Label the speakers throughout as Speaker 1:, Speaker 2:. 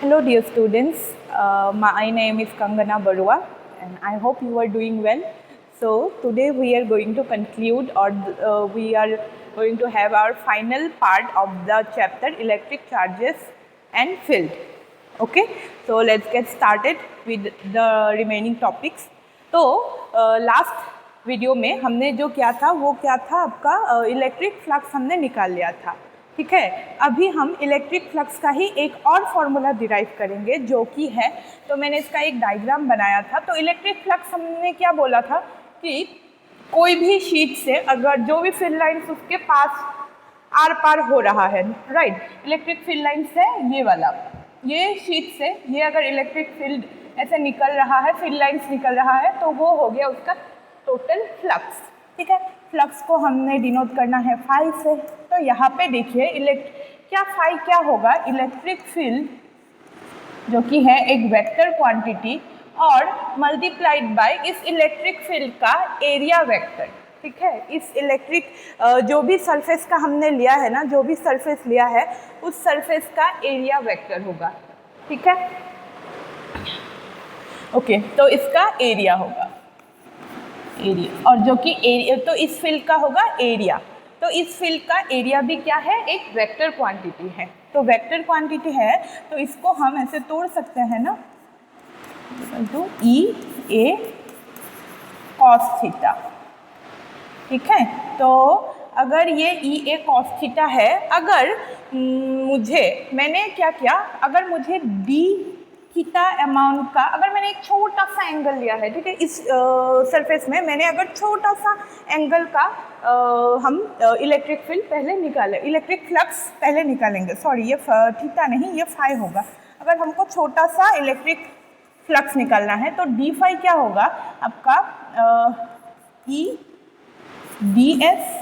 Speaker 1: Hello dear students, my name is Kangana Barua and I hope you are doing well. So today we are going to conclude or we are going to have our final part of the chapter electric charges and field. Okay, so let's get started with the remaining topics. तो last video में हमने जो किया था वो क्या था, आपका इलेक्ट्रिक फ्लक्स हमने निकाल लिया था. ठीक है, अभी हम इलेक्ट्रिक फ्लक्स का ही एक और फॉर्मूला डिराइव करेंगे जो कि है, तो मैंने इसका एक डायग्राम बनाया था. तो इलेक्ट्रिक फ्लक्स हमने क्या बोला था कि कोई भी शीट से अगर जो भी फील्ड लाइन्स उसके पास आर पार हो रहा है, राइट, इलेक्ट्रिक फील्ड लाइन्स है ये वाला, ये शीट से ये अगर इलेक्ट्रिक फील्ड ऐसे निकल रहा है, फील्ड लाइन्स निकल रहा है, तो वो हो गया उसका टोटल फ्लक्स. ठीक है, फ्लक्स को हमने डिनोट करना है फाई से. तो यहाँ पे देखिए क्या फाई क्या होगा, इलेक्ट्रिक फील्ड जो कि है एक वेक्टर क्वांटिटी और मल्टीप्लाइड बाय इस इलेक्ट्रिक फील्ड का एरिया वेक्टर. ठीक है, इस इलेक्ट्रिक जो भी सरफेस का हमने लिया है ना, जो भी सरफेस लिया है उस सरफेस का एरिया वेक्टर होगा. ठीक है, ओके, तो इसका एरिया होगा एरिया, और जो कि एरिया तो इस फील्ड का होगा एरिया. तो इस फील्ड का एरिया भी क्या है, एक वेक्टर क्वांटिटी है. तो वेक्टर क्वांटिटी है तो इसको हम ऐसे तोड़ सकते हैं ना, तो ई ए कॉस थीटा. ठीक है, तो अगर ये ई ए कॉस थीटा है, अगर मैंने क्या किया, अगर मुझे डी थीटा अमाउंट का, अगर मैंने एक छोटा सा एंगल लिया है, ठीक है, इस सरफेस में मैंने अगर छोटा सा एंगल का हम इलेक्ट्रिक फील्ड पहले निकाले, इलेक्ट्रिक फ्लक्स पहले निकालेंगे, सॉरी ये थीटा नहीं, ये फाई होगा. अगर हमको छोटा सा इलेक्ट्रिक फ्लक्स निकालना है तो डी फाई क्या होगा आपका, ई डी एस,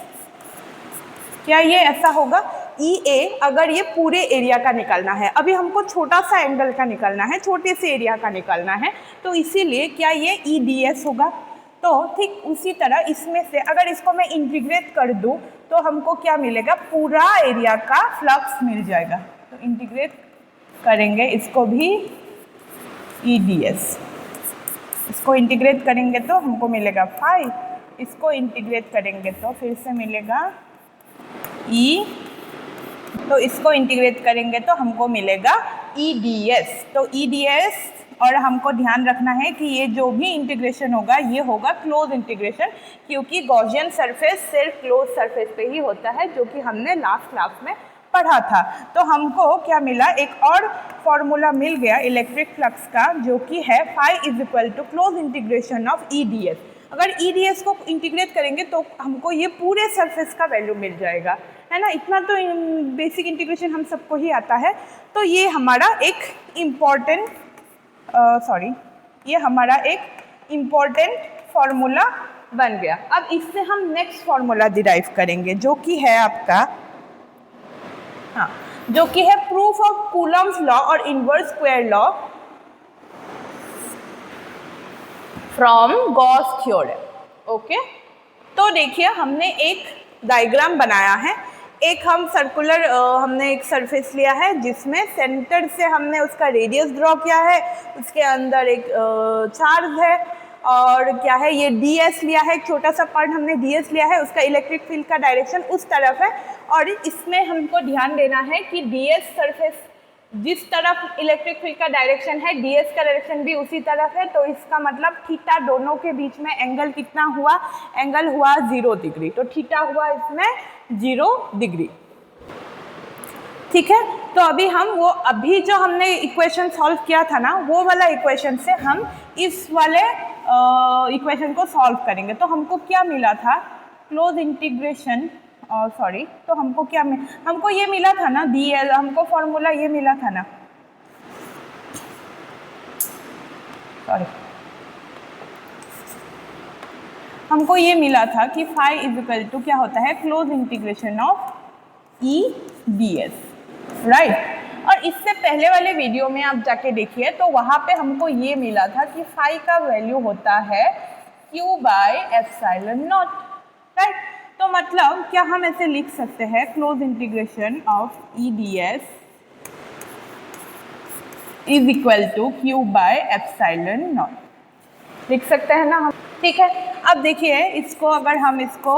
Speaker 1: क्या ये ऐसा होगा, ई ए, अगर ये पूरे एरिया का निकालना है, अभी हमको छोटा सा एंगल का निकालना है, छोटे से एरिया का निकालना है, तो इसीलिए क्या ये ई डी एस होगा. तो ठीक उसी तरह इसमें से अगर इसको मैं इंटीग्रेट कर दूं तो हमको क्या मिलेगा, पूरा एरिया का फ्लक्स मिल जाएगा. तो इंटीग्रेट करेंगे इसको भी ई डी एस, इसको इंटीग्रेट करेंगे तो हमको मिलेगा फाई, इसको इंटीग्रेट करेंगे तो फिर से मिलेगा ई, तो इसको इंटीग्रेट करेंगे तो हमको मिलेगा ई डी एस. तो ई डी एस, और हमको ध्यान रखना है कि ये जो भी इंटीग्रेशन होगा ये होगा क्लोज इंटीग्रेशन, क्योंकि गॉसियन सरफेस सिर्फ क्लोज सरफेस पे ही होता है, जो कि हमने लास्ट क्लास में पढ़ा था. तो हमको क्या मिला, एक और फॉर्मूला मिल गया इलेक्ट्रिक फ्लक्स का, जो कि है phi is equal to close integration of E D S. अगर ई डी एस को इंटीग्रेट करेंगे तो हमको ये पूरे सरफेस का वैल्यू मिल जाएगा, है ना. इतना तो बेसिक इंटीग्रेशन हम सबको ही आता है. तो ये हमारा एक इम्पॉर्टेंट ये हमारा एक इम्पॉर्टेंट फॉर्मूला बन गया. अब इससे हम नेक्स्ट फॉर्मूला डिराइव करेंगे जो कि है आपका, हाँ, जो कि है प्रूफ ऑफ कूलम्स लॉ और inverse square law from Gauss theorem. Okay, तो देखिए हमने एक डायग्राम बनाया है, एक हम सर्कुलर हमने एक सरफेस लिया है जिसमें सेंटर से हमने उसका रेडियस ड्रॉ किया है, उसके अंदर एक चार्ज है, और क्या है ये डी एस लिया है, एक छोटा सा पार्ट हमने डी एस लिया है, उसका इलेक्ट्रिक फील्ड का डायरेक्शन उस तरफ है, और इसमें हमको ध्यान देना है कि डी एस सरफेस जिस तरफ इलेक्ट्रिक फील्ड का डायरेक्शन है, डी एस का डायरेक्शन भी उसी तरफ है. तो इसका मतलब थीटा दोनों के बीच में एंगल कितना हुआ, एंगल हुआ 0 डिग्री. तो थीटा हुआ इसमें 0 डिग्री. ठीक है, तो अभी जो हमने इक्वेशन सॉल्व किया था ना, वो वाला इक्वेशन से हम इस वाले इक्वेशन को सॉल्व करेंगे. तो हमको क्या मिला था, क्लोज इंटीग्रेशन, तो हमको ये मिला था ना, डी एल, हमको फॉर्मूला ये मिला था ना, हमको ये मिला था कि फाई इज इक्वल टू क्या होता है, close integration of E D S, right. और इससे पहले वाले वीडियो में आप जाके देखिए तो वहाँ पे हमको ये मिला था कि फाई का वैल्यू होता है q by epsilon not, right. तो मतलब क्या हम ऐसे लिख सकते हैं, close integration of E D S is equal to q by epsilon not लिख सकते हैं ना हम। ठीक है, अब देखिए इसको अगर हम इसको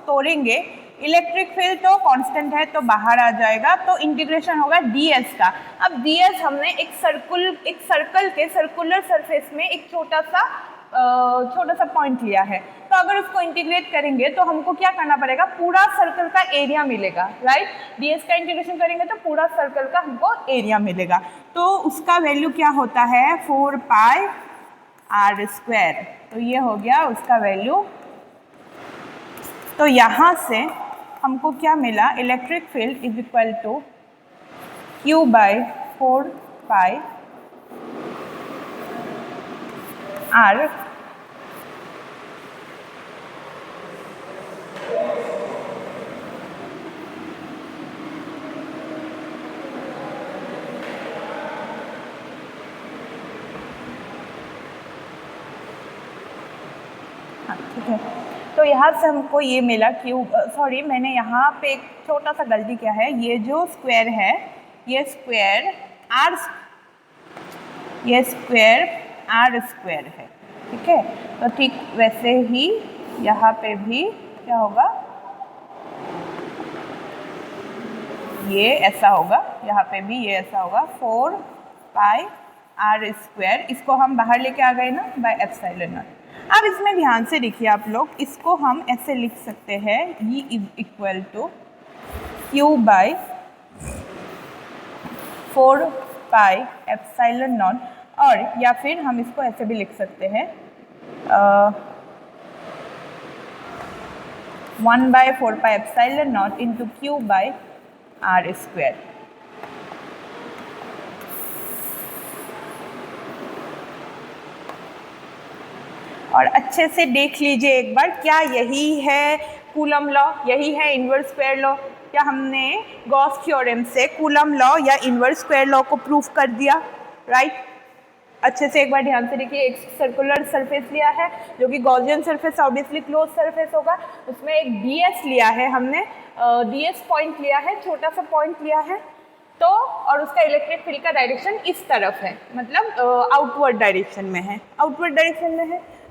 Speaker 1: तोड़ेंगे, इलेक्ट्रिक फील्ड तो कांस्टेंट है तो बाहर आ जाएगा, तो इंटीग्रेशन होगा ds का। अब ds हमने एक सर्कल के सर्कुलर सरफेस में एक छोटा सा पॉइंट लिया है, तो अगर उसको इंटीग्रेट करेंगे तो हमको क्या करना पड़ेगा, पूरा सर्कल का एरिया मिलेगा, राइट। ds का इंटीग्रेशन करेंगे तो पूरा सर्कल का हमको एरिया मिलेगा, तो उसका वैल्यू क्या होता है 4 पाई r स्क्वायर, तो ये हो गया उसका वैल्यू। तो यहाँ से हमको क्या मिला, electric field is equal to q by 4 pi r ठीक है। तो यहाँ से हमको ये मिला क्यू, सॉरी मैंने यहाँ पे एक छोटा सा गलती किया है, ये जो स्क्वायर है ये स्क्वायर r स्क्वायर है, ठीक है। तो ठीक वैसे ही यहाँ पे भी क्या होगा, ये ऐसा होगा, यहाँ पे भी ये ऐसा होगा 4 पाई r स्क्वायर, इसको हम बाहर लेके आ गए ना बाय एप्सिलॉन नॉट। अब इसमें ध्यान से देखिए आप लोग, इसको हम ऐसे लिख सकते हैं ये is equal to q by 4 pi epsilon not, और या फिर हम इसको ऐसे भी लिख सकते हैं 1 by 4 pi epsilon not into q by r square. और अच्छे से देख लीजिए एक बार, क्या यही है कूलम लॉ, यही है इनवर्स स्क्वायर लॉ? क्या हमने गॉस थ्योरम से कूलम लॉ या इनवर्स स्क्वायर लॉ को प्रूफ कर दिया, राइट? अच्छे से एक बार ध्यान से देखिए, एक सर्कुलर सरफेस लिया है जो कि Gaussian surface obviously close surface होगा, उसमें एक ds लिया है हमने, ds पॉइंट लिया है, छोटा सा पॉइंट लिया है, तो और उसका इलेक्ट्रिक फील्ड का डायरेक्शन इस तरफ है, मतलब आउटवर्ड डायरेक्शन में है,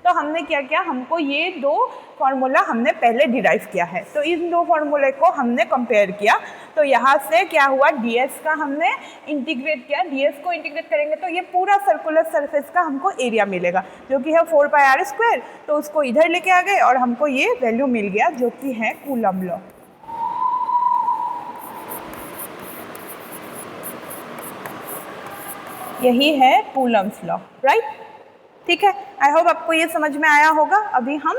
Speaker 1: तो हमने क्या किया, हमको ये दो फार्मूला हमने पहले डिराइव किया है, तो इन दो फार्मूले को हमने कंपेयर किया, तो यहाँ से क्या हुआ, ds का हमने इंटीग्रेट किया, ds को इंटीग्रेट करेंगे तो ये पूरा सर्कुलर सरफेस का हमको एरिया मिलेगा जो कि है 4 पाई r स्क्वायर, तो उसको इधर लेके आ गए और हमको ये वैल्यू मिल गया जो कि है कूलम लॉ। यही है कूलम्स लॉ, राइट? ठीक है, आई होप आपको ये समझ में आया होगा। अभी हम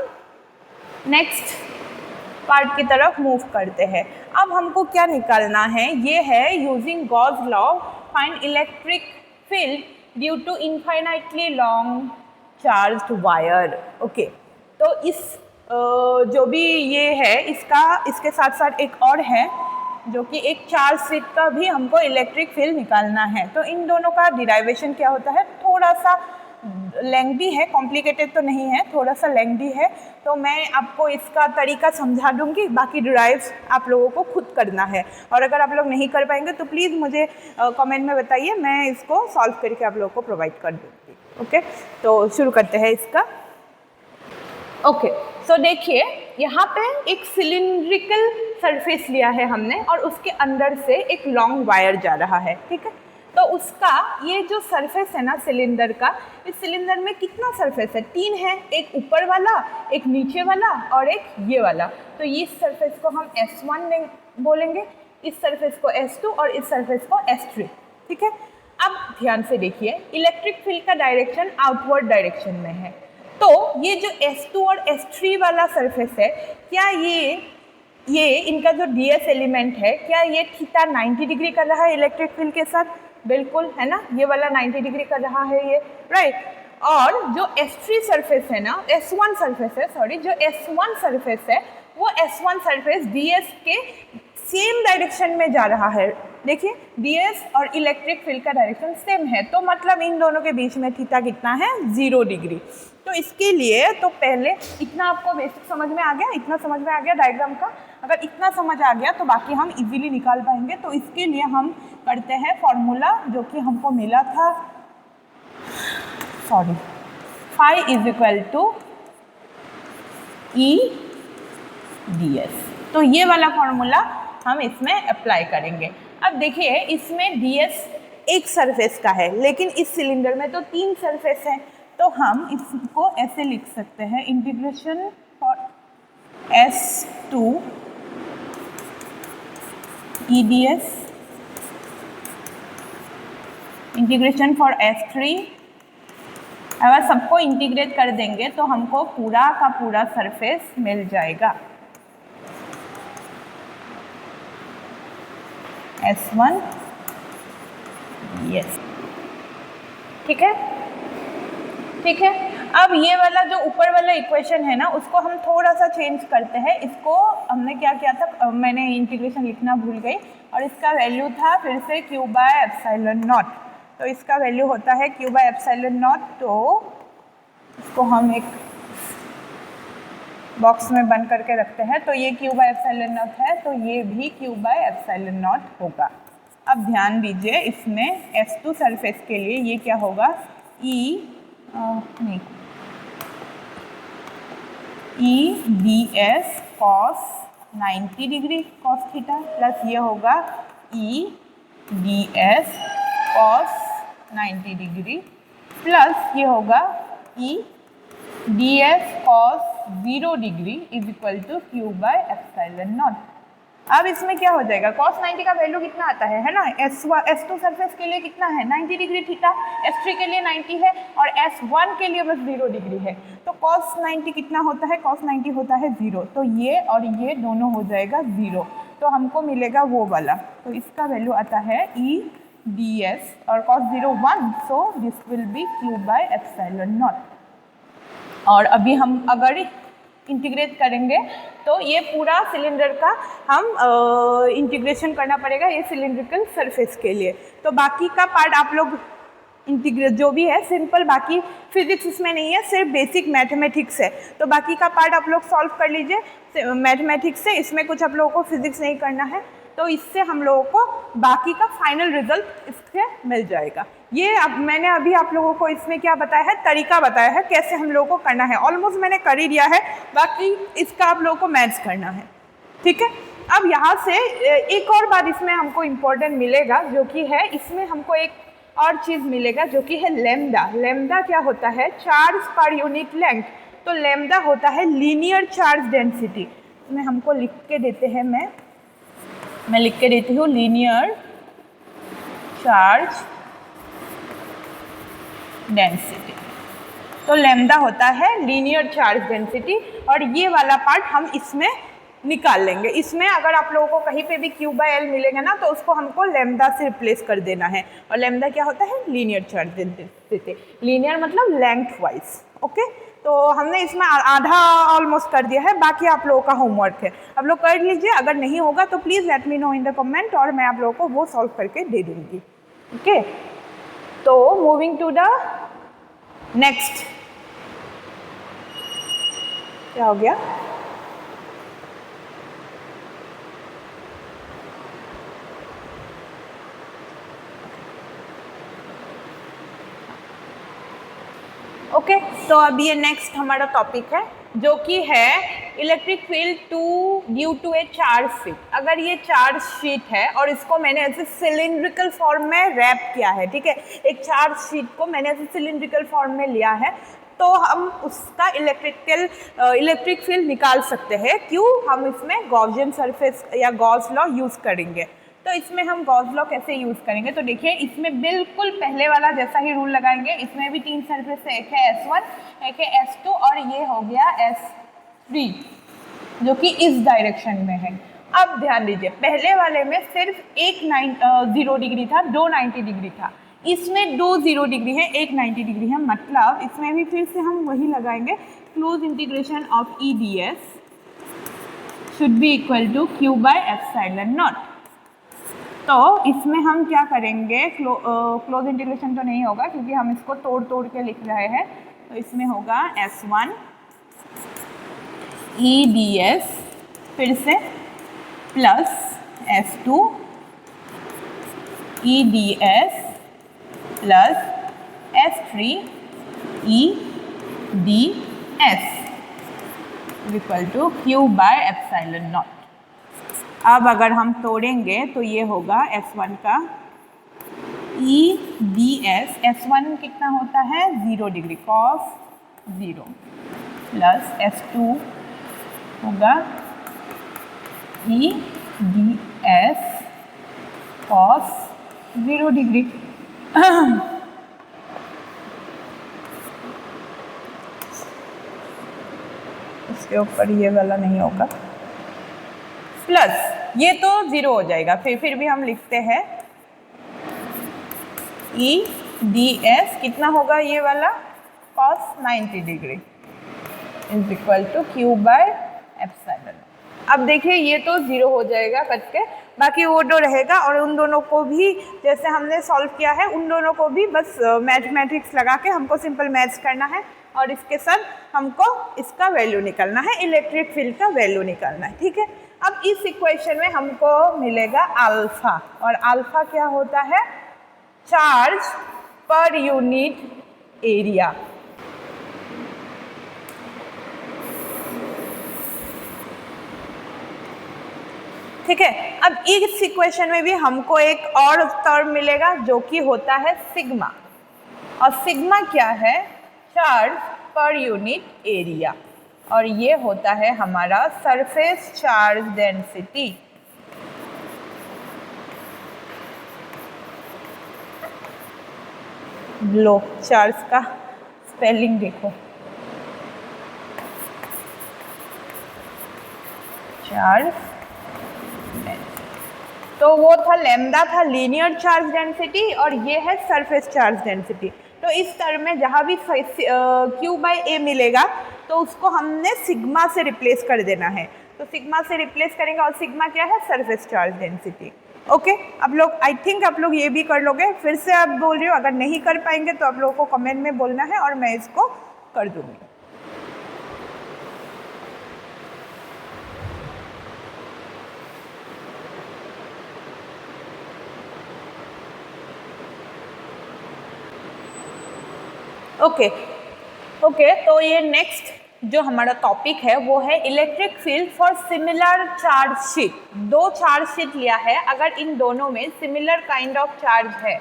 Speaker 1: नेक्स्ट पार्ट की तरफ मूव करते हैं। अब हमको क्या निकालना है, ये है using Gauss law find electric field due to infinitely long charged wire. Okay, तो इस जो भी ये है इसके साथ साथ एक और है जो कि एक चार्ज शीट का भी हमको इलेक्ट्रिक फील्ड निकालना है, तो इन दोनों का डिराइवेशन क्या होता है, थोड़ा सा लेंथी है, कॉम्प्लिकेटेड तो नहीं है, थोड़ा सा लेंथी है, तो मैं आपको इसका तरीका समझा दूंगी, बाकी डिराइव्स आप लोगों को खुद करना है, और अगर आप लोग नहीं कर पाएंगे तो प्लीज़ मुझे कमेंट में बताइए, मैं इसको सॉल्व करके आप लोगों को प्रोवाइड कर दूँगी। ओके, तो शुरू करते हैं इसका। ओके, सो देखिए यहाँ पे एक सिलिंड्रिकल सरफेस लिया है हमने और उसके अंदर से एक लॉन्ग वायर जा रहा है, ठीक है। तो उसका ये जो सरफेस है ना सिलेंडर का, इस सिलेंडर में कितना सरफेस है, 3 है, एक ऊपर वाला, एक नीचे वाला और एक ये वाला। तो इस सरफेस को हम S1 बोलेंगे, इस सरफेस को S2 और इस सरफेस को S3, ठीक है। अब ध्यान से देखिए, इलेक्ट्रिक फील्ड का डायरेक्शन आउटवर्ड डायरेक्शन में है, तो ये जो S2 और S3 वाला सरफेस है, क्या ये इनका जो ds एलिमेंट है, क्या ये थीटा 90 डिग्री कर रहा है इलेक्ट्रिक फील्ड के साथ? बिल्कुल, है ना, ये वाला 90 डिग्री कर रहा है ये, राइट। और जो S3 सरफेस है ना, S1 सरफेस है, सॉरी, जो S1 सरफेस है वो S1 सरफेस ds के सेम डायरेक्शन में जा रहा है। देखिए ds और इलेक्ट्रिक फील्ड का डायरेक्शन सेम है, तो मतलब इन दोनों के बीच में थीटा कितना है 0 डिग्री। तो इसके लिए तो पहले इतना आपको बेसिक समझ में आ गया, इतना समझ में आ गया डायग्राम का। अगर इतना समझ आ गया तो बाकी हम इजीली निकाल पाएंगे। तो इसके लिए हम करते हैं फॉर्मूला जो कि हमको मिला था, sorry, phi is equal to E D S. तो ये वाला फॉर्मूला हम इसमें अप्लाई करेंगे। अब देखिए इसमें ds एक सरफेस का है, लेकिन इस सिलेंडर में तो 3 सरफेस हैं, तो हम इसको ऐसे लिख सकते हैं, integration for S2 EDS, integration for S3। अगर सबको इंटीग्रेट कर देंगे तो हमको पूरा का पूरा सरफेस मिल जाएगा, S1 यस, ठीक है, ठीक है। अब ये वाला जो ऊपर वाला इक्वेशन है ना, उसको हम थोड़ा सा चेंज करते हैं। इसको हमने क्या किया था, मैंने इंटीग्रेशन लिखना भूल गई, और इसका वैल्यू था फिर से q बाय एप्सिलॉन नॉट। तो इसका वैल्यू होता है q बाय एप्सिलॉन नॉट। तो इसको हम एक बॉक्स में बंद करके रखते हैं। तो ये q बाय एप्सिलॉन नॉट है, तो ये भी q बाय एप्सिलॉन नॉट होगा। अब ध्यान दीजिए इसमें S2 सरफेस के लिए ये क्या होगा, E D S cos 90 degree cos theta, plus ये होगा E D S cos 90 degree, plus ये होगा E D S cos 0 degree is equal to q by epsilon not. अब इसमें क्या हो जाएगा, cos 90 का वैल्यू कितना आता है ना, S2 सरफेस के लिए कितना है 90 डिग्री थीटा, S3 के लिए 90 है, और S1 के लिए बस 0 डिग्री है। तो cos 90 कितना होता है, cos 90 होता है 0। तो ये और ये दोनों हो जाएगा 0, तो हमको मिलेगा वो वाला। तो इसका वैल्यू आता है ई डी एस, और cos 0 1, so this will be q by epsilon not. और अभी हम अगर इंटीग्रेट करेंगे तो ये पूरा सिलेंडर का हम इंटीग्रेशन करना पड़ेगा ये सिलिंड्रिकल सरफेस के लिए। तो बाकी का पार्ट आप लोग इंटीग्रेट जो भी है सिंपल, बाकी फिजिक्स इसमें नहीं है, सिर्फ बेसिक मैथमेटिक्स है। तो बाकी का पार्ट आप लोग सॉल्व कर लीजिए मैथमेटिक्स से, इसमें कुछ आप लोगों को फिजिक्स नहीं करना है। तो इससे हम लोगों को बाकी का फाइनल रिजल्ट इससे मिल जाएगा। ये अब मैंने अभी आप लोगों को इसमें क्या बताया है, तरीका बताया है कैसे हम लोगों को करना है। ऑलमोस्ट मैंने कर ही दिया है, बाकी इसका आप लोगों को मैथ्स करना है, ठीक है। अब यहाँ से एक और बात इसमें हमको इम्पोर्टेंट मिलेगा, जो कि है इसमें हमको एक और चीज़ मिलेगा जो कि है लेमडा। लेमडा क्या होता है, चार्ज पर यूनिट लेंथ। तो लेमडा होता है लीनियर चार्ज डेंसिटी। इसमें हमको लिख के देते हैं, मैं लिख के देती हूँ लीनियर चार्ज डेंसिटी। तो लेमडा होता है लीनियर चार्ज डेंसिटी, और ये वाला पार्ट हम इसमें निकाल लेंगे। इसमें अगर आप लोगों को कहीं पे भी q बाय एल मिलेगा ना, तो उसको हमको लेमडा से रिप्लेस कर देना है। और लेमडा क्या होता है, लीनियर चार्ज डेंसिटी। लीनियर मतलब लेंथ वाइज, ओके। तो हमने इसमें आधा ऑलमोस्ट कर दिया है, बाकी आप लोगों का होमवर्क है, आप लोग कर लीजिए। अगर नहीं होगा तो please let me know in the comment, और मैं आप लोगों को वो सॉल्व करके दे दूँगी, ओके। तो मूविंग टू द नेक्स्ट, क्या हो गया, ओके। तो अब ये नेक्स्ट हमारा टॉपिक है जो कि है electric field due to a charge sheet. अगर ये चार्ज शीट है और इसको मैंने ऐसे सिलिंड्रिकल फॉर्म में रैप किया है, ठीक है, एक चार्ज शीट को मैंने ऐसे सिलिंड्रिकल फॉर्म में लिया है, तो हम उसका इलेक्ट्रिक फील्ड निकाल सकते हैं। क्यों, हम इसमें गॉसियन सरफेस या गॉस लॉ यूज़ करेंगे। तो इसमें हम गॉस लॉ कैसे यूज़ करेंगे, तो देखिए इसमें बिल्कुल पहले वाला जैसा ही रूल लगाएंगे। इसमें भी 3 सरफेस है, एक है S1, एक है S2 और ये हो गया S3, जो कि इस डायरेक्शन में है। अब ध्यान दीजिए, पहले वाले में सिर्फ एक 0 डिग्री था, 2 90 डिग्री था। इसमें 2 0 डिग्री है, एक 90 डिग्री है। मतलब इसमें भी फिर से हम वही लगाएंगे, close integration of EDS should be equal to Q by epsilon naught. तो इसमें हम क्या करेंगे, क्लोज इंटीग्रेशन तो नहीं होगा क्योंकि हम इसको तोड़ तोड़ के लिख रहे हैं। तो इसमें होगा S1 E ds फिर से plus S2 E ds plus S3 E ds equal to Q by epsilon not. अब अगर हम तोड़ेंगे तो ये होगा S1 का E ds, S1 कितना होता है 0 डिग्री cos 0 प्लस S2 होगा E ds cos 0 डिग्री। इसके ऊपर ये वाला नहीं होगा, प्लस ये तो 0 हो जाएगा, फिर भी हम लिखते हैं E ds कितना होगा ये वाला cos 90 degree is equal to Q by epsilon. अब देखिए ये तो 0 हो जाएगा कट के, बाकी वो जो रहेगा और उन दोनों को भी जैसे हमने सॉल्व किया है उन दोनों को भी बस मैथमेटिक्स लगा के हमको सिंपल मैथ्स करना है और इसके साथ हमको इसका वैल्यू निकालना है, इलेक्ट्रिक फील्ड का वैल्यू निकालना है। ठीक है, अब इस इक्वेशन में हमको मिलेगा अल्फा, और अल्फा क्या होता है चार्ज पर यूनिट एरिया। ठीक है, अब इस इक्वेशन में भी हमको एक और टर्म मिलेगा जो कि होता है सिग्मा, और सिग्मा क्या है चार्ज पर यूनिट एरिया, और ये होता है हमारा सरफेस चार्ज डेंसिटी। लो चार्ज का स्पेलिंग देखो, चार्ज, तो वो था लैम्डा था लीनियर चार्ज डेंसिटी और ये है सरफेस चार्ज डेंसिटी। तो इस टर्म में जहाँ भी Q बाई ए मिलेगा तो उसको हमने सिग्मा से रिप्लेस कर देना है, तो सिग्मा से रिप्लेस करेंगे और सिग्मा क्या है सरफेस चार्ज डेंसिटी। ओके, आप लोग आई थिंक आप लोग ये भी कर लोगे, फिर से आप बोल रही हो, अगर नहीं कर पाएंगे तो आप लोगों को कमेंट में बोलना है और मैं इसको कर दूंगी। ओके, तो ये नेक्स्ट जो हमारा टॉपिक है वो है electric field for similar charge sheet. दो चार्ज शीट लिया है, अगर इन दोनों में सिमिलर काइंड ऑफ चार्ज है,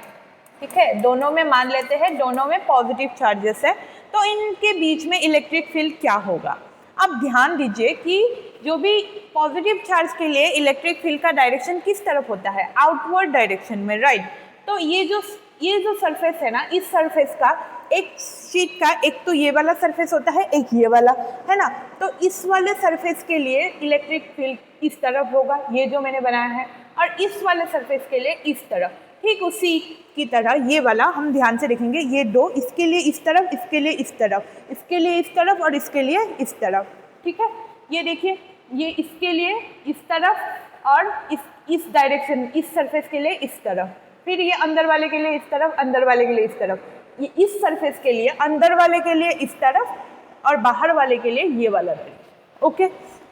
Speaker 1: ठीक है, दोनों में मान लेते हैं दोनों में पॉजिटिव चार्जेस है, तो इनके बीच में इलेक्ट्रिक फील्ड क्या होगा। अब ध्यान दीजिए कि जो भी पॉजिटिव चार्ज के लिए इलेक्ट्रिक फील्ड का डायरेक्शन किस तरफ होता है, आउटवर्ड डायरेक्शन में, राइट। तो ये जो सरफेस है ना, इस सरफेस का एक शीट का एक तो ये वाला सरफेस होता है, एक ये वाला है ना, तो इस वाले सरफेस के लिए इलेक्ट्रिक फील्ड इस तरफ होगा, ये जो मैंने बनाया है, और इस वाले सरफेस के लिए इस तरफ। ठीक उसी की तरह ये वाला हम ध्यान से देखेंगे, ये दो, इसके लिए इस तरफ, इसके लिए इस तरफ, इसके लिए इस तरफ और इसके लिए इस तरफ। ठीक है, ये देखिए, ये इसके लिए इस तरफ और इस डायरेक्शन, इस सरफेस के लिए इस तरफ, फिर ये अंदर वाले के लिए इस तरफ, अंदर वाले के लिए इस तरफ, ये इस सरफेस के लिए अंदर वाले के लिए इस तरफ और बाहर वाले के लिए ये वाला डायरेक्शन। ओके,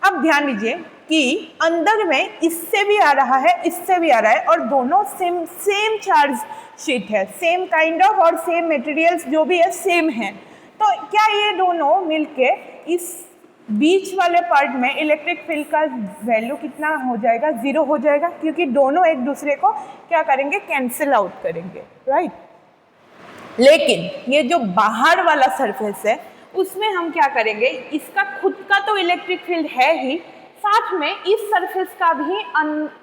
Speaker 1: अब ध्यान दीजिए कि अंदर में इससे भी आ रहा है, इससे भी आ रहा है, और दोनों सेम चार्ज शीट है, सेम काइंड ऑफ और सेम मटेरियल्स जो भी है सेम है। तो क्या ये दोनों मिलके इस बीच वाले पार्ट में इलेक्ट्रिक फील्ड का वैल्यू कितना हो जाएगा, 0 हो जाएगा, क्योंकि दोनों एक दूसरे को क्या करेंगे, कैंसिल आउट करेंगे, राइट। लेकिन ये जो बाहर वाला सरफेस है उसमें हम क्या करेंगे, इसका खुद का तो इलेक्ट्रिक फील्ड है ही, साथ में इस सरफेस का भी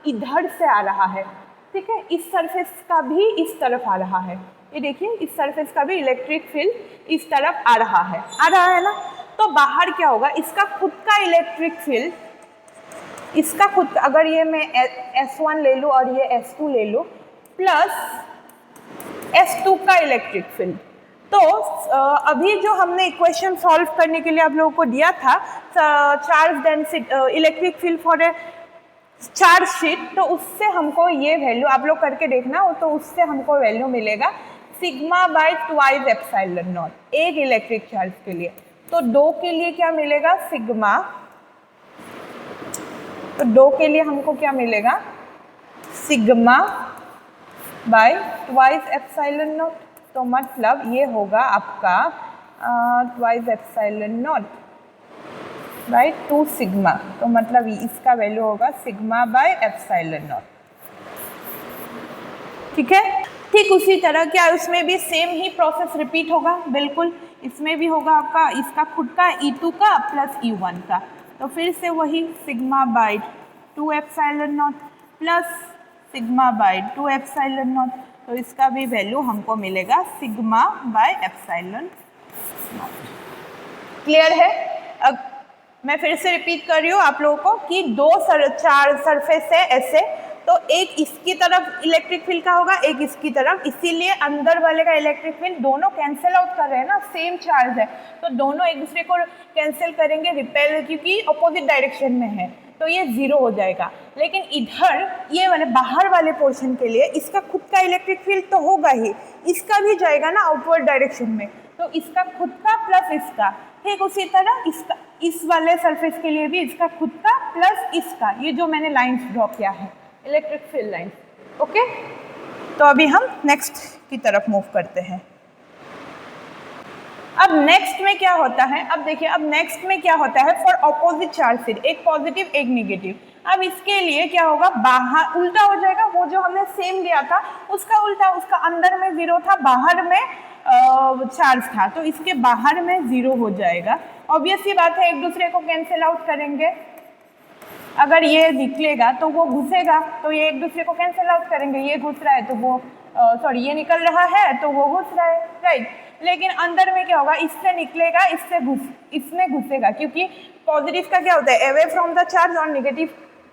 Speaker 1: इधर से आ रहा है। ठीक है, इस सरफेस का भी इस तरफ आ रहा है, ये देखिए, इस सरफेस का भी इलेक्ट्रिक फील्ड इस तरफ आ रहा है ना। तो बाहर क्या होगा, इसका खुद का इलेक्ट्रिक फील्ड, इसका खुद, अगर ये मैं S1 ले लूँ और ये S2 ले लूँ, प्लस S2 का इलेक्ट्रिक फील्ड, तो अभी जो हमने इक्वेशन सॉल्व करने के लिए आप लोगों को दिया था charge density electric field for a charge sheet, तो उससे हमको ये वैल्यू आप लोग करके देखना, तो उससे हमको वैल्यू मिलेगा sigma by twice epsilon not एक इलेक्ट्रिक चार्ज के लिए। तो 2 के लिए क्या मिलेगा सिग्मा, तो 2 के लिए हमको क्या मिलेगा sigma by twice epsilon naught. तो मतलब ये होगा आपका twice epsilon naught by 2 sigma, तो मतलब इसका वैल्यू होगा सिग्मा बाय एप्सिलॉन नॉट। ठीक है, ठीक उसी तरह क्या उसमें भी सेम ही प्रोसेस रिपीट होगा, बिल्कुल इसमें भी होगा आपका इसका खुद का E2 का प्लस E1 का, तो फिर से वही sigma bye 2 epsilon not plus sigma bye 2 epsilon naught, तो इसका भी वैल्यू हमको मिलेगा sigma bye epsilon not. Clear है? अब मैं फिर से रिपीट कर रही हूँ आप लोगों को कि 2 चार सरफेस है ऐसे, तो एक इसकी तरफ इलेक्ट्रिक फील्ड का होगा, एक इसकी तरफ, इसीलिए अंदर वाले का इलेक्ट्रिक फील्ड दोनों कैंसिल आउट कर रहे हैं ना, सेम चार्ज है तो दोनों एक दूसरे को कैंसिल करेंगे, रिपेल, क्योंकि अपोजिट डायरेक्शन में है तो ये 0 हो जाएगा। लेकिन इधर ये वाले बाहर वाले पोर्शन के लिए इसका खुद का इलेक्ट्रिक फील्ड तो होगा ही, इसका भी जाएगा ना आउटवर्ड डायरेक्शन में, तो इसका खुद का प्लस इसका, ठीक उसी तरह इसका इस वाले सरफेस के लिए भी इसका खुद का प्लस इसका, ये जो मैंने लाइंस ड्रॉ किया है इलेक्ट्रिक फील्ड लाइन। ओके, तो अभी हम नेक्स्ट की तरफ मूव करते हैं। अब नेक्स्ट में क्या होता है, अब देखिए अब नेक्स्ट में क्या होता है फॉर ऑपोजिट चार्ज शीट, एक पॉजिटिव एक नेगेटिव। अब इसके लिए क्या होगा, बाहर उल्टा हो जाएगा, वो जो हमने सेम लिया था उसका उल्टा, उसका अंदर में 0 था, बाहर में चार्ज था, तो इसके बाहर में 0 हो जाएगा। ऑब्वियस सी बात है, एक दूसरे को कैंसिल आउट करेंगे, अगर ये निकलेगा तो वो घुसेगा, तो ये एक दूसरे को कैंसिल आउट करेंगे, ये घुस रहा है तो वो सॉरी ये निकल रहा है तो वो घुस रहा है, राइट। लेकिन अंदर में क्या होगा, इससे निकलेगा इसमें घुसेगा, क्योंकि पॉजिटिव का क्या होता है अवे फ्रॉम द चार्ज और नेगेटिव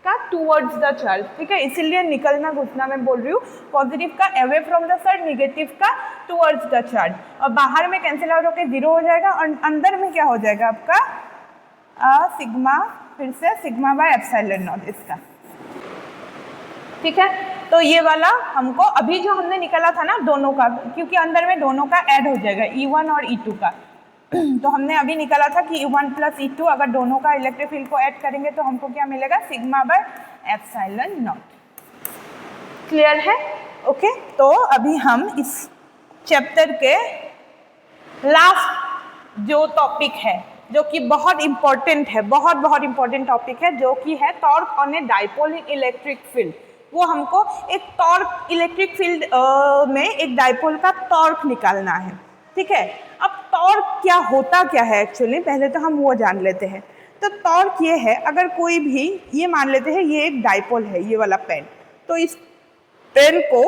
Speaker 1: का टूवर्ड्स द चार्ज, ठीक है, इसीलिए निकलना घुसना मैं बोल रही हूँ, पॉजिटिव का away from the charge, negative का टूवर्ड्स द चार्ज, और बाहर में कैंसिल आउट होकर 0 हो जाएगा, और अंदर में क्या हो जाएगा आपका सिग्मा, फिर से सिग्मा बाय एप्सिलॉन नॉट इसका, ठीक है। तो ये वाला हमको अभी जो हमने निकाला था ना दोनों का, क्योंकि अंदर में दोनों का ऐड हो जाएगा E1 और E2 का, तो हमने अभी निकाला था कि E1 प्लस E2 अगर दोनों का इलेक्ट्रिक फील्ड को ऐड करेंगे तो हमको क्या मिलेगा sigma bye epsilon not. Clear है? ओके, तो अभी हम इस चैप्टर के लास्ट जो टॉपिक है, जो कि बहुत इंपॉर्टेंट है, बहुत इंपॉर्टेंट टॉपिक है, जो कि है torque on a dipole in electric field. वो हमको एक टॉर्क इलेक्ट्रिक फील्ड में एक डाइपोल का टॉर्क निकालना है, ठीक है। अब टॉर्क क्या है एक्चुअली, पहले तो हम वो जान लेते हैं। तो टॉर्क ये है, अगर कोई भी ये मान लेते हैं ये एक डाइपोल है, ये वाला पेन, तो इस पेन को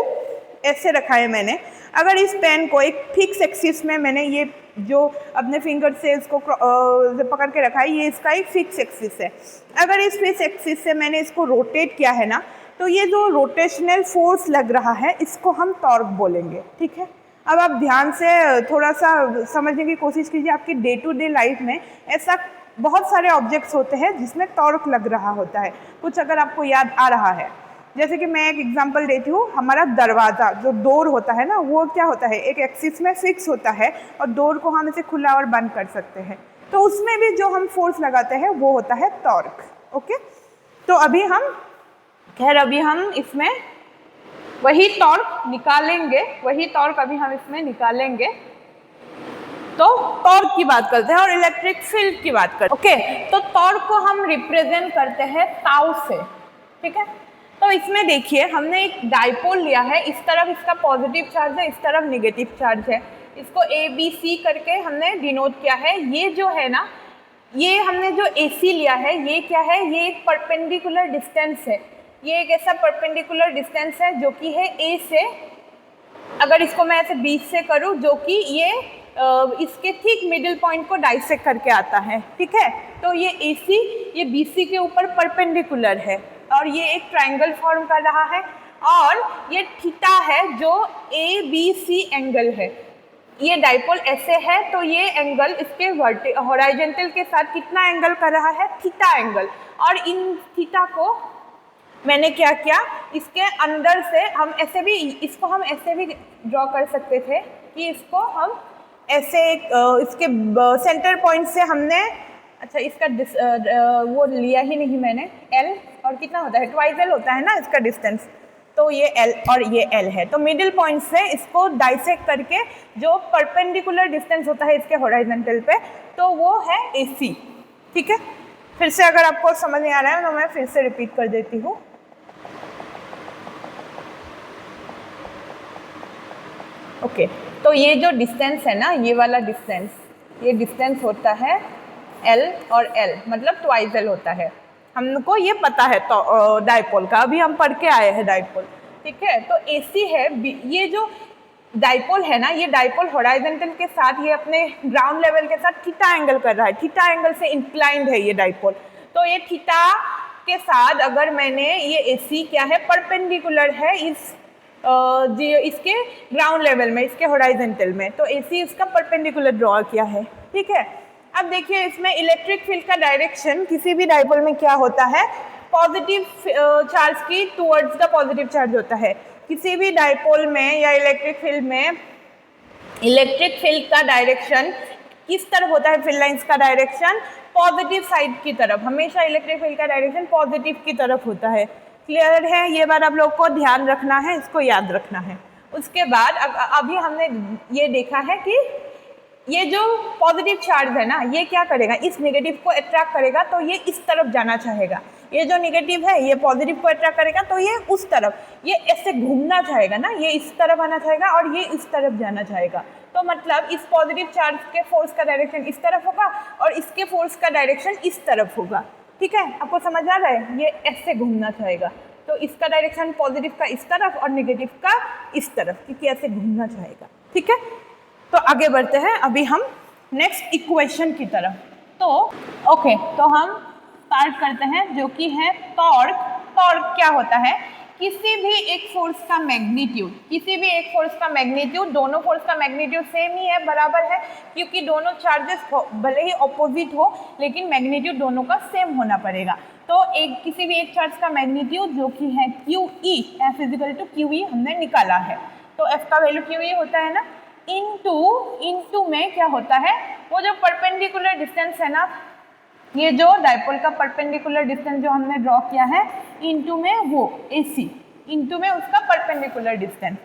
Speaker 1: ऐसे रखा है मैंने, अगर इस पेन को एक फिक्स एक्सिस में मैंने ये जो अपने फिंगर से इसको पकड़ के रखा है, ये इसका एक फिक्स एक्सिस है। अगर इस फिक्स एक्सिस से मैंने इसको रोटेट किया है ना, तो ये जो रोटेशनल फोर्स लग रहा है इसको हम टॉर्क बोलेंगे, ठीक है। अब आप ध्यान से थोड़ा सा समझने की कोशिश कीजिए, आपकी डे टू डे लाइफ में ऐसा बहुत सारे ऑब्जेक्ट्स होते हैं जिसमें टॉर्क लग रहा होता है। कुछ अगर आपको याद आ रहा है, जैसे कि मैं एक एग्जांपल देती हूँ, हमारा दरवाज़ा जो डोर होता है ना, वो क्या होता है एक एक्सिस में फिक्स होता है, और डोर को हम इसे खुला और बंद कर सकते हैं, तो उसमें भी जो हम फोर्स लगाते हैं वो होता है टॉर्क। ओके, तो अभी हम इसमें वही टॉर्क निकालेंगे, तो टॉर्क की बात करते हैं और इलेक्ट्रिक फील्ड की बात करते हैं। ओके, तो टॉर्क को हम रिप्रेजेंट करते हैं ताऊ से, ठीक है। तो इसमें देखिए हमने एक डाइपोल लिया है, इस तरफ इसका पॉजिटिव चार्ज है, इस तरफ नेगेटिव चार्ज है, इसको ABC करके हमने डिनोट किया है। ये जो है ना, ये हमने जो AC लिया है, ये क्या है, ये एक परपेंडिकुलर डिस्टेंस है, ये एक ऐसा परपेंडिकुलर डिस्टेंस है जो कि है A से, अगर इसको मैं ऐसे बीच से करूँ, जो कि ये इसके ठीक मिडिल पॉइंट को डाइसेक्ट करके आता है, ठीक है। तो ये AC ये BC के ऊपर परपेंडिकुलर है और ये एक ट्रायंगल फॉर्म कर रहा है, और ये थीटा है जो ABC एंगल है, ये डाइपोल ऐसे है तो ये एंगल इसके हॉरिजॉन्टल के साथ कितना एंगल कर रहा है, थीटा एंगल। और इन थीटा को मैंने क्या किया, इसके अंदर से हम ऐसे भी, इसको हम ऐसे भी ड्रॉ कर सकते थे कि इसको हम ऐसे इसके सेंटर पॉइंट से हमने, अच्छा इसका वो लिया ही नहीं मैंने, L और कितना होता है, ट्वाइस L होता है ना इसका डिस्टेंस, तो ये L और ये L है। तो मिडिल पॉइंट से इसको डाइसेक्ट करके जो परपेंडिकुलर डिस्टेंस होता है इसके हॉरिजॉन्टल पे, तो वो है AC। ठीक है, फिर से अगर आपको समझ नहीं आ रहा है तो मैं फिर से रिपीट कर देती हूँ। ओके, तो ये जो डिस्टेंस है ना, ये वाला डिस्टेंस, ये डिस्टेंस होता है L और L, मतलब ट्वाइस L होता है। हमको ये पता है तो डाइपोल का, अभी हम पढ़ के आए हैं डाइपोल। ठीक है, तो AC है, ये जो डाइपोल है ना, ये डाइपोल हॉरिजॉन्टल के साथ ये अपने ग्राउंड लेवल के साथ थीटा एंगल कर रहा है, थीटा एंगल से इंक्लाइंड है ये डाइपोल। तो ये थीटा के साथ अगर मैंने ये AC क्या है, परपेंडिकुलर है इस इसके ग्राउंड लेवल में, इसके हॉरिजॉन्टल में, तो AC इसका परपेंडिकुलर ड्रॉ किया है। ठीक है, अब देखिए इसमें इलेक्ट्रिक फील्ड का डायरेक्शन किसी भी डाइपोल में क्या होता है, पॉजिटिव चार्ज की टुवर्ड्स द पॉजिटिव चार्ज होता है। किसी भी डाइपोल में या इलेक्ट्रिक फील्ड में इलेक्ट्रिक फील्ड का डायरेक्शन किस तरफ होता है, फील्ड लाइंस का डायरेक्शन पॉजिटिव साइड की तरफ, हमेशा इलेक्ट्रिक फील्ड का डायरेक्शन पॉजिटिव की तरफ होता है। क्लियर है, ये बात आप लोग को ध्यान रखना है, इसको याद रखना है। उसके बाद अभी हमने ये देखा है कि ये जो पॉजिटिव चार्ज है ना, ये क्या करेगा, इस नेगेटिव को अट्रैक्ट करेगा, तो ये इस तरफ जाना चाहेगा। ये जो नेगेटिव है ये पॉजिटिव को अट्रैक्ट करेगा, तो ये उस तरफ, ये ऐसे घूमना चाहेगा ना, ये इस तरफ आना चाहेगा और ये इस तरफ जाना चाहेगा। तो मतलब इस पॉजिटिव चार्ज के फोर्स का डायरेक्शन इस तरफ होगा और इसके फोर्स का डायरेक्शन इस तरफ होगा। ठीक है, आपको समझ आ रहा है, ये ऐसे घूमना चाहेगा, तो इसका डायरेक्शन पॉजिटिव का इस तरफ और नेगेटिव का इस तरफ, क्योंकि ऐसे घूमना चाहेगा। ठीक है, तो आगे बढ़ते हैं अभी हम नेक्स्ट इक्वेशन की तरफ। तो ओके, तो हम स्टार्ट करते हैं, जो कि है टॉर्क। टॉर्क क्या होता है, किसी भी एक फोर्स का मैग्नीट्यूड, किसी भी एक फोर्स का मैग्नीट्यूड, दोनों फोर्स का मैग्नीट्यूड सेम ही है, बराबर है, क्योंकि दोनों चार्जेस भले ही ऑपोजिट हो लेकिन मैग्नीट्यूड दोनों का सेम होना पड़ेगा। तो एक किसी भी एक चार्ज का मैग्नीट्यूड जो कि है QE, F = QE हमने निकाला है। तो F का वैल्यू QE होता है ना, इनटू में क्या होता है, वो जो परपेंडिकुलर डिस्टेंस है ना, ये जो डाइपोल का परपेंडिकुलर डिस्टेंस जो हमने ड्रॉ किया है, इनटू में वो AC, इनटू में उसका परपेंडिकुलर डिस्टेंस।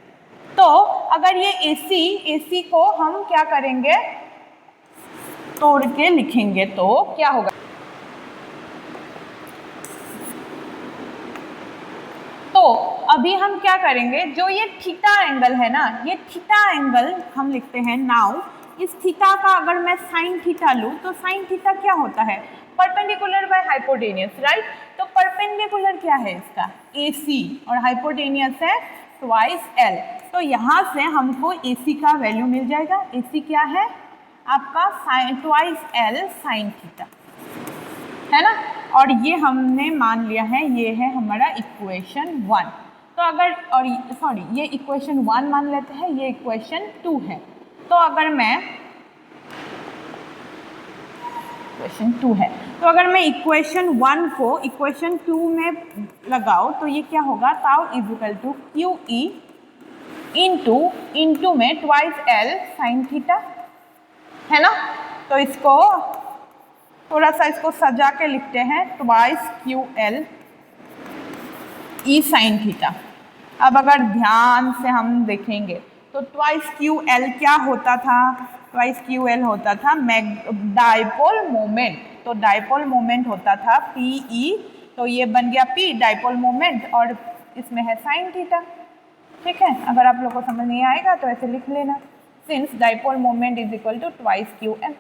Speaker 1: तो अगर ये AC को हम क्या करेंगे, तोड़ के लिखेंगे तो क्या होगा, तो अभी हम क्या करेंगे, जो ये थीटा एंगल है ना, ये थीटा एंगल हम लिखते हैं नाउ। इस थीटा का अगर मैं साइन थीटा लूँ तो साइन थीटा क्या होता है, परपेंडिकुलर बाय हाइपोटेनियस, राइट। तो परपेंडिकुलर क्या है इसका, AC, और हाइपोटेनियस है ट्वाइस L। तो यहाँ से हमको AC का वैल्यू मिल जाएगा। AC क्या है आपका, ट्वाइस L साइन थीटा, है ना। और ये हमने मान लिया है, ये है हमारा इक्वेशन 1। तो अगर, और सॉरी, ये इक्वेशन 1 मान लेते हैं, ये इक्वेशन 2 है। तो अगर मैं इक्वेशन 2 है, तो अगर मैं इक्वेशन 1 को इक्वेशन 2 में लगाऊं तो ये क्या होगा, ताउ = QE इनटू में ट्वाइस L साइन थीटा, है ना। तो इसको थोड़ा सा इसको सजा के लिखते हैं, twice QL E sine theta. अब अगर ध्यान से हम देखेंगे तो ट्वाइस QL क्या होता था, ट्वाइस QL होता था डाइपोल मोमेंट। तो डाइपोल मोमेंट होता था PE, तो ये बन गया P डाइपोल मोमेंट, और इसमें है साइन थीटा। ठीक है, अगर आप लोग को समझ नहीं आएगा तो ऐसे लिख लेना, since dipole moment = twice QL।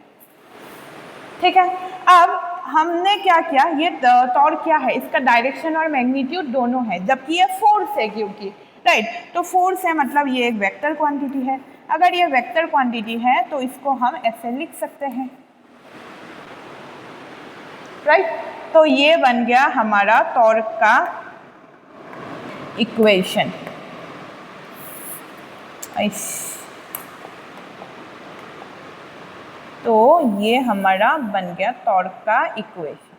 Speaker 1: ठीक है, अब हमने क्या किया, ये टॉर्क क्या है, इसका डायरेक्शन और मैग्नीट्यूड दोनों है, जबकि ये फोर्स है, क्योंकि राइट, तो फोर्स है मतलब ये एक वेक्टर क्वांटिटी है। अगर ये वेक्टर क्वांटिटी है तो इसको हम ऐसे लिख सकते हैं, राइट। तो ये बन गया हमारा टॉर्क का इक्वेशन। तो ये हमारा बन गया टॉर्क का इक्वेशन।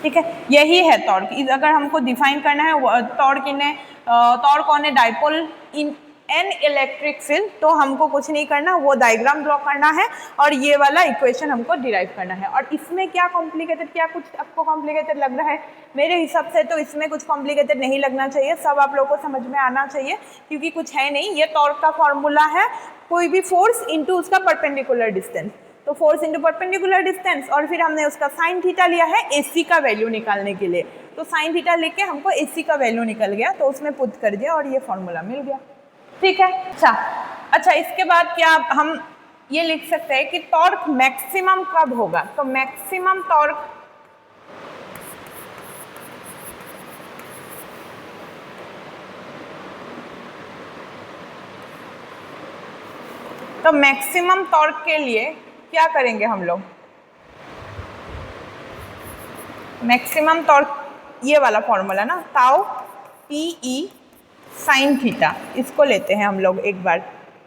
Speaker 1: ठीक है, यही है टॉर्क। अगर हमको डिफाइन करना है torque on a dipole in an electric field, तो हमको कुछ नहीं करना, वो डायग्राम ड्रॉ करना है और ये वाला इक्वेशन हमको डिराइव करना है। और इसमें क्या कॉम्प्लिकेटेड, क्या कुछ आपको कॉम्प्लिकेटेड लग रहा है? मेरे हिसाब से तो इसमें कुछ कॉम्प्लिकेटेड नहीं लगना चाहिए, सब आप लोगों को समझ में आना चाहिए, क्योंकि कुछ है नहीं। ये टॉर्क का फॉर्मूला है कोई भी फोर्स इनटू उसका परपेंडिकुलर डिस्टेंस, तो फोर्स इंटू परपेंडिकुलर डिस्टेंस, और फिर हमने उसका साइन थीटा लिया है एसी का वैल्यू निकालने के लिए, तो साइन थीटा लेके हमको एसी का वैल्यू निकल गया, तो उसमें पुट कर दिया और ये फॉर्मूला मिल गया। ठीक है, अच्छा इसके बाद क्या हम ये लिख सकते हैं कि टॉर्क मैक्सिमम कब होगा? तो मैक्सिमम टॉर्क के लिए क्या करेंगे हम लोग? मैक्सिमम टॉर्क ये वाला फॉर्मूला ना, ताउ PE साइन थीटा, इसको लेते हैं हम लोग एक बार।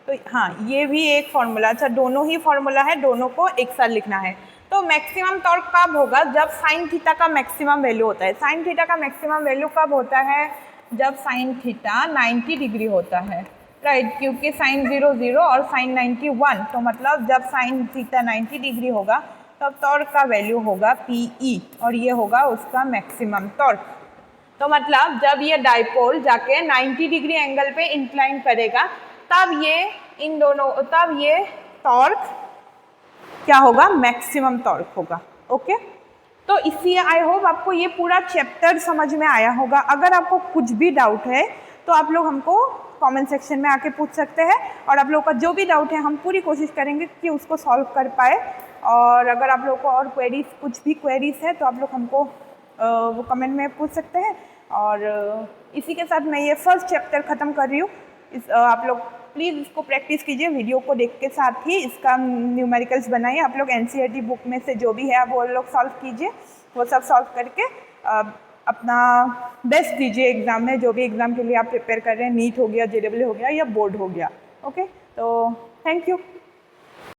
Speaker 1: तो हाँ, ये भी एक फॉर्मूला, अच्छा दोनों ही फॉर्मूला है, दोनों को एक साथ लिखना है। तो मैक्सिमम टॉर्क कब होगा? जब साइन थीटा का मैक्सिमम वैल्यू होता है। साइन थीटा का मैक्सिमम वैल्यू कब होता है? जब साइन थीटा 90 डिग्री होता है, राइट, क्योंकि साइन 0 0 और साइन 90 1, तो मतलब जब साइन थीटा 90 डिग्री होगा तब टॉर्क का वैल्यू होगा PE, और ये होगा उसका मैक्सिमम टॉर्क। तो मतलब जब ये डाइपोल जाके 90 डिग्री एंगल पे इंक्लाइन करेगा, तब ये टॉर्क क्या होगा? मैक्सिमम टॉर्क होगा। ओके, तो इसलिए आई होप आपको ये पूरा चैप्टर समझ में आया होगा। अगर आपको कुछ भी डाउट है तो आप लोग हमको कमेंट सेक्शन में आके पूछ सकते हैं, और आप लोग का जो भी डाउट है हम पूरी कोशिश करेंगे कि उसको सॉल्व कर पाए। और अगर आप लोग को और कुछ भी क्वेरीज है तो आप लोग हमको वो कमेंट में पूछ सकते हैं। और इसी के साथ मैं ये फर्स्ट चैप्टर ख़त्म कर रही हूँ। आप लोग प्लीज़ इसको प्रैक्टिस कीजिए, वीडियो को देख के साथ ही इसका न्यूमेरिकल्स बनाइए। आप लोग NCERT बुक में से जो भी है आप वो लोग सॉल्व कीजिए, वो सब सॉल्व करके अपना बेस्ट दीजिए एग्ज़ाम में, जो भी एग्ज़ाम के लिए आप प्रिपेयर कर रहे हैं, नीट हो गया, JEE हो गया या बोर्ड हो गया। ओके, तो थैंक यू।